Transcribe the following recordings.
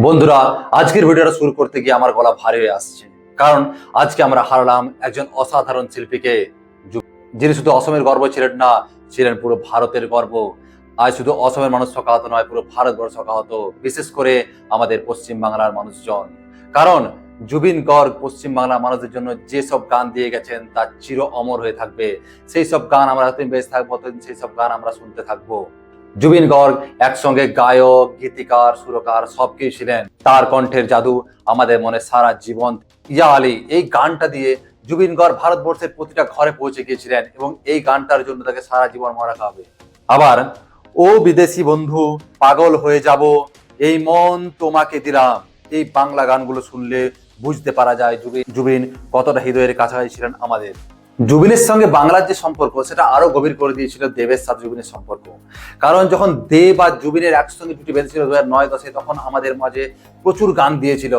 বন্ধুরা, আজকের ভিডিওটা শুরু করতে গিয়ে আমার গলা ভারী হয়ে আসছে, কারণ আজকে আমরা হারালাম একজন অসাধারণ শিল্পীকে, যিনি শুধু অসমের গর্ব ছিলেন না, ছিলেন পুরো ভারতের গর্ব। আজ শুধু অসমের মানুষ শোকাহত নয়, পুরো ভারতবর্ষ শোকাহত, বিশেষ করে আমাদের পশ্চিম বাংলার মানুষজন। কারণ জুবিন গর্গ পশ্চিম বাংলার মানুষদের জন্য যেসব গান দিয়ে গেছেন তা চির অমর হয়ে থাকবে। সেই সব গান আমরা যতদিন বেঁচে থাকবো ততদিন সেই সব গান আমরা শুনতে থাকবো। জুবিন গর্গ একসঙ্গে গায়ক, গীতিকার, সুরকার সবকিছু ছিলেন। তার কণ্ঠের জাদু আমাদের মনে সারা জীবন। ইয়া আলী এই গানটা দিয়ে জুবিন গর্গ ভারতবর্ষের প্রতিটা ঘরে পৌঁছে গিয়েছিলেন এবং এই গানটার জন্য তাকে সারা জীবন মনে রাখা হবে। আবার ও বিদেশি বন্ধু, পাগল হয়ে যাব, এই মন তোমাকে দিলাম, এই বাংলা গানগুলো শুনলে বুঝতে পারা যায় জুবিন কতটা হৃদয়ের কাছাকাছি ছিলেন আমাদের। জুবিনের সঙ্গে বাংলার যে সম্পর্ক সেটা আরো গভীর করে দিয়েছিল দেবের সাথে জুবিনের সম্পর্ক। কারণ যখন দেব আর জুবিনের একসঙ্গে জুটি বেঁধেছিল 2009-10-এ, তখন আমাদের মাঝে প্রচুর গান দিয়েছিল।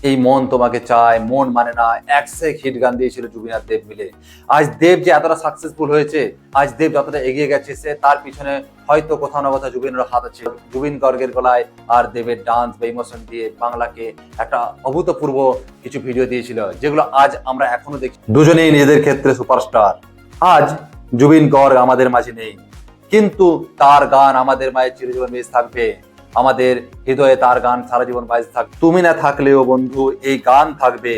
এই মন তোমাকে চায়, মন মানে না, এক হিট গান দিয়েছিল জুবিন আর দেব মিলে। আজ দেব যে এতটা সাকসেসফুল হয়েছে, আজ দেব যতটা এগিয়ে গেছে, সে তার পিছনে হয়তো কোথাও না কোথাও জুবিনের হাত আছে। জুবিন গর্গের গলায় আর দেবের ডান্স বা ইমোশন দিয়ে বাংলাকে একটা অভূতপূর্ব কিছু ভিডিও দিয়েছিল, যেগুলো আজ আমরা এখনো দেখি। দুজনেই নিজেদের ক্ষেত্রে সুপারস্টার। আজ জুবিন গর্গ আমাদের মাঝে নেই, কিন্তু তার গান আমাদের মাঝে চিরজীবন বেঁচে থাকবে। আমাদের হৃদয়ে তার গান সারা জীবন বেঁচে থাকবে। তুমি না থাকলেও বন্ধু এই গান থাকবে,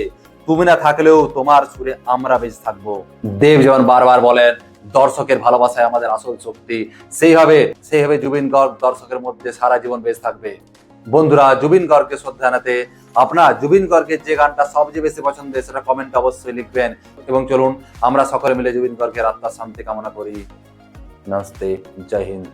তুমি না থাকলেও তোমার সুরে আমরা বেঁচে থাকবো। দেব যেমন বারবার বলেন দর্শকের ভালোবাসায় আমাদের আসল শক্তি, সেইভাবে জুবিন গর্গ দর্শকের মধ্যে সারা জীবন বেঁচে থাকবে। বন্ধুরা, জুবিন গর্গকে শ্রদ্ধা জানাতে আপনার জুবিন গর্গের যে গানটা সবচেয়ে বেশি পছন্দের সেটা কমেন্ট অবশ্যই লিখবেন। এবং চলুন আমরা সকলে মিলে জুবিন গর্গের আত্মার শান্তি কামনা করি। নমস্তে, জয় হিন্দ।